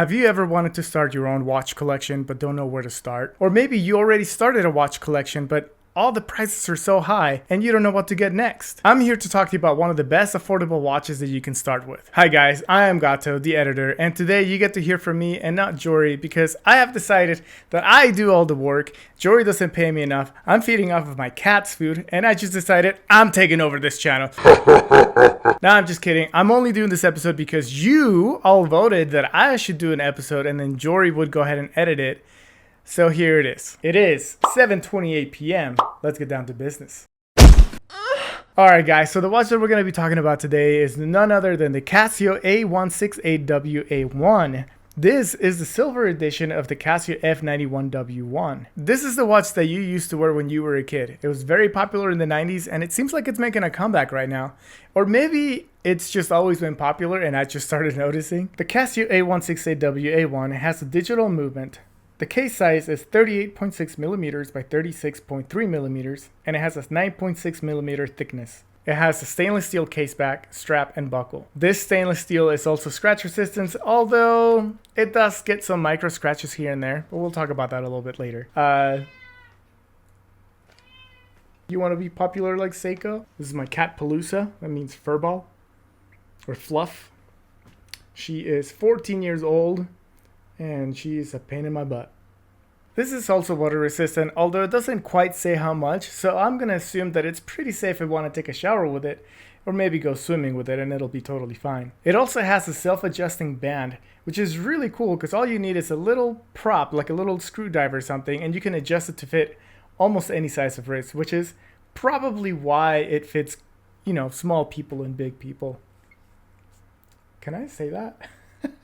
Have you ever wanted to start your own watch collection but don't know where to start? Or maybe you already started a watch collection but all the prices are so high and you don't know what to get next. I'm here to talk to you about one of the best affordable watches that you can start with. Hi guys, I am Gato, the editor, and today you get to hear from me and not Jory because I have decided that I do all the work. Jory doesn't pay me enough. I'm feeding off of my cat's food and I just decided I'm taking over this channel. No, I'm just kidding. I'm only doing this episode because you all voted that I should do an episode and then Jory would go ahead and edit it. So here it is. It is 7:28 p.m. Let's get down to business. Alright guys, so the watch that we're going to be talking about today is none other than the Casio A168WA1. This is the silver edition of the Casio F91W1. This is the watch that you used to wear when you were a kid. It was very popular in the 90s and it seems like it's making a comeback right now. Or maybe it's just always been popular and I just started noticing. The Casio A168WA1 has a digital movement. The case size is 38.6 millimeters by 36.3 millimeters, and it has a 9.6 millimeter thickness. It has a stainless steel case back, strap, and buckle. This stainless steel is also scratch resistant, although it does get some micro scratches here and there, but we'll talk about that a little bit later. You want to be popular like Seiko? This is my cat Palooza, that means furball, or fluff. She is 14 years old. And she's a pain in my butt. This is also water resistant, although it doesn't quite say how much, so I'm gonna assume that it's pretty safe if I want to take a shower with it, or maybe go swimming with it and it'll be totally fine. It also has a self-adjusting band, which is really cool because all you need is a little prop, like a little screwdriver or something, and you can adjust it to fit almost any size of wrist, which is probably why it fits, you know, small people and big people. Can I say that?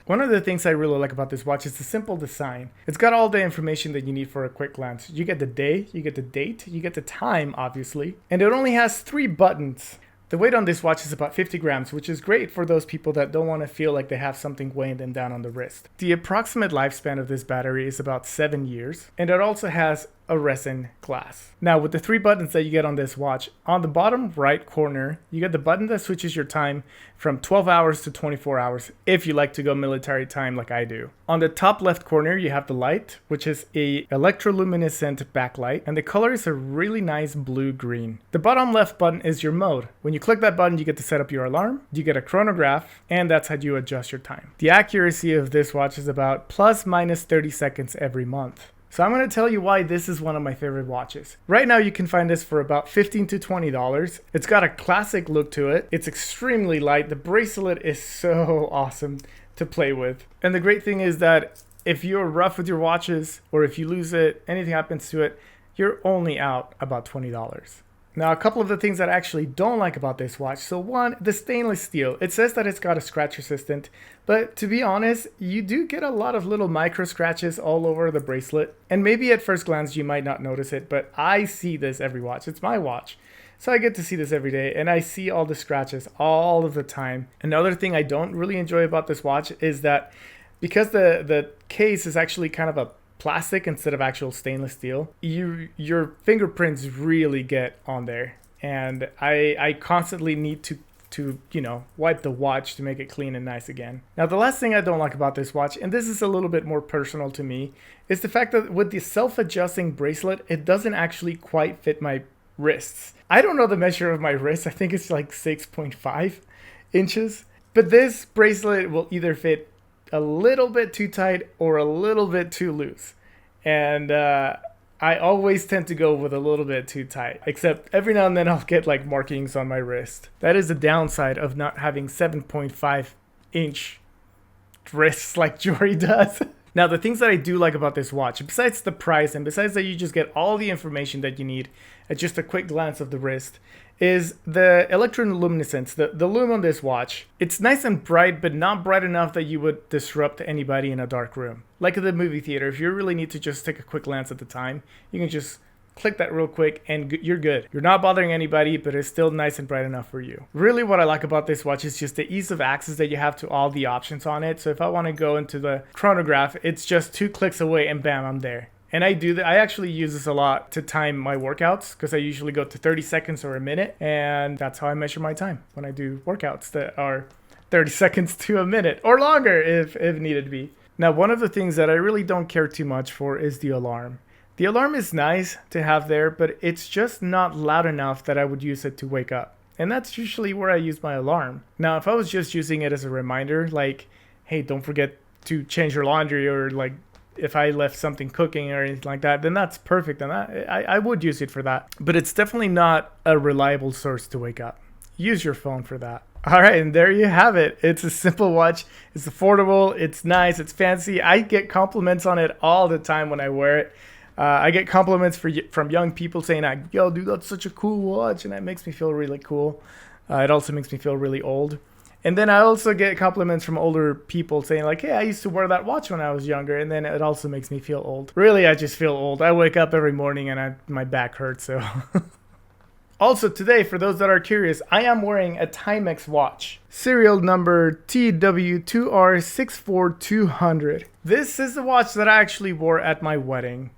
One of the things I really like about this watch is the simple design. It's got all the information that you need for a quick glance. You get the day, you get the date, you get the time, obviously, and it only has 3 buttons. The weight on this watch is about 50 grams, which is great for those people that don't want to feel like they have something weighing them down on the wrist. The approximate lifespan of this battery is about 7 years, and it also has a resin glass. Now, with the 3 buttons that you get on this watch, on the bottom right corner, you get the button that switches your time from 12 hours to 24 hours, if you like to go military time like I do. On the top left corner, you have the light, which is a electroluminescent backlight, and the color is a really nice blue-green. The bottom left button is your mode. When you click that button, you get to set up your alarm, you get a chronograph, and that's how you adjust your time. The accuracy of this watch is about plus minus 30 seconds every month. So I'm going to tell you why this is one of my favorite watches. Right now you can find this for about $15 to $20. It's got a classic look to it. It's extremely light. The bracelet is so awesome to play with. And the great thing is that if you're rough with your watches or if you lose it, anything happens to it, you're only out about $20. Now, a couple of the things that I actually don't like about this watch. So one, the stainless steel. It says that it's got a scratch resistant, but to be honest, you do get a lot of little micro scratches all over the bracelet. And maybe at first glance, you might not notice it, but I see this every watch. It's my watch. So I get to see this every day and I see all the scratches all of the time. Another thing I don't really enjoy about this watch is that because the case is actually kind of a plastic instead of actual stainless steel, your fingerprints really get on there, and I constantly need to you know, wipe the watch to make it clean and nice again. Now, the last thing I don't like about this watch, and this is a little bit more personal to me, is the fact that with the self-adjusting bracelet, it doesn't actually quite fit my wrists. I don't know the measure of my wrist. I think it's like 6.5 inches, but this bracelet will either fit a little bit too tight or a little bit too loose, and I always tend to go with a little bit too tight, except every now and then I'll get like markings on my wrist. That is the downside of not having 7.5 inch wrists like Jory does. Now, the things that I do like about this watch, besides the price and besides that you just get all the information that you need at just a quick glance of the wrist, is the electroluminescence, the lume on this watch. It's nice and bright, but not bright enough that you would disrupt anybody in a dark room. Like at the movie theater, if you really need to just take a quick glance at the time, you can just click that real quick and you're good. You're not bothering anybody, but it's still nice and bright enough for you. Really, what I like about this watch is just the ease of access that you have to all the options on it. So if I want to go into the chronograph, it's just 2 clicks away and bam, I'm there. And I do that. I actually use this a lot to time my workouts because I usually go to 30 seconds or a minute, and that's how I measure my time when I do workouts that are 30 seconds to a minute or longer if needed to be. Now, one of the things that I really don't care too much for is the alarm. The alarm is nice to have there, but it's just not loud enough that I would use it to wake up. And that's usually where I use my alarm. Now, if I was just using it as a reminder, like, hey, don't forget to change your laundry, or like if I left something cooking or anything like that, then that's perfect. And I would use it for that. But it's definitely not a reliable source to wake up. Use your phone for that. All right, and there you have it. It's a simple watch. It's affordable. It's nice. It's fancy. I get compliments on it all the time when I wear it. I get compliments from young people saying, yo, dude, that's such a cool watch. And that makes me feel really cool. It also makes me feel really old. And then I also get compliments from older people saying like, hey, I used to wear that watch when I was younger. And then it also makes me feel old. Really, I just feel old. I wake up every morning and my back hurts, so... Also today, for those that are curious, I am wearing a Timex watch. Serial number TW2R64200. This is the watch that I actually wore at my wedding.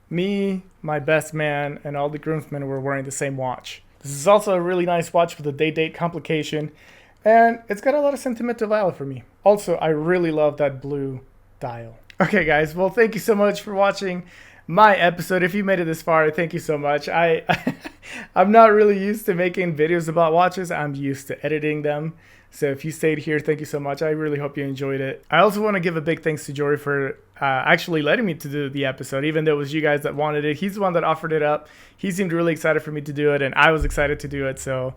Me, my best man, and all the groomsmen were wearing the same watch. This is also a really nice watch with a date complication, and it's got a lot of sentimental value for me. Also, I really love that blue dial. Okay guys, well thank you so much for watching my episode. If you made it this far, thank you so much. I'm not really used to making videos about watches. I'm used to editing them. So if you stayed here, thank you so much. I really hope you enjoyed it. I also want to give a big thanks to Jory for actually letting me to do the episode, even though it was you guys that wanted it. He's the one that offered it up. He seemed really excited for me to do it, and I was excited to do it. So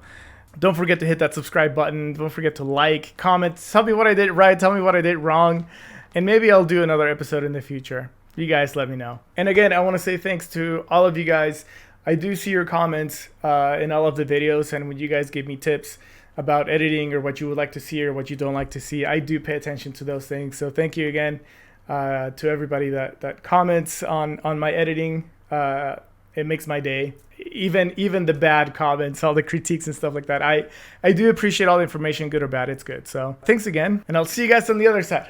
don't forget to hit that subscribe button. Don't forget to like, comment, tell me what I did right, tell me what I did wrong, and maybe I'll do another episode in the future. You guys let me know. And again, I want to say thanks to all of you guys. I do see your comments in all of the videos, and when you guys give me tips about editing or what you would like to see or what you don't like to see, I do pay attention to those things. So thank you again to everybody that comments on my editing. It makes my day. Even the bad comments, all the critiques and stuff like that. I do appreciate all the information, good or bad. It's good. So thanks again, and I'll see you guys on the other side.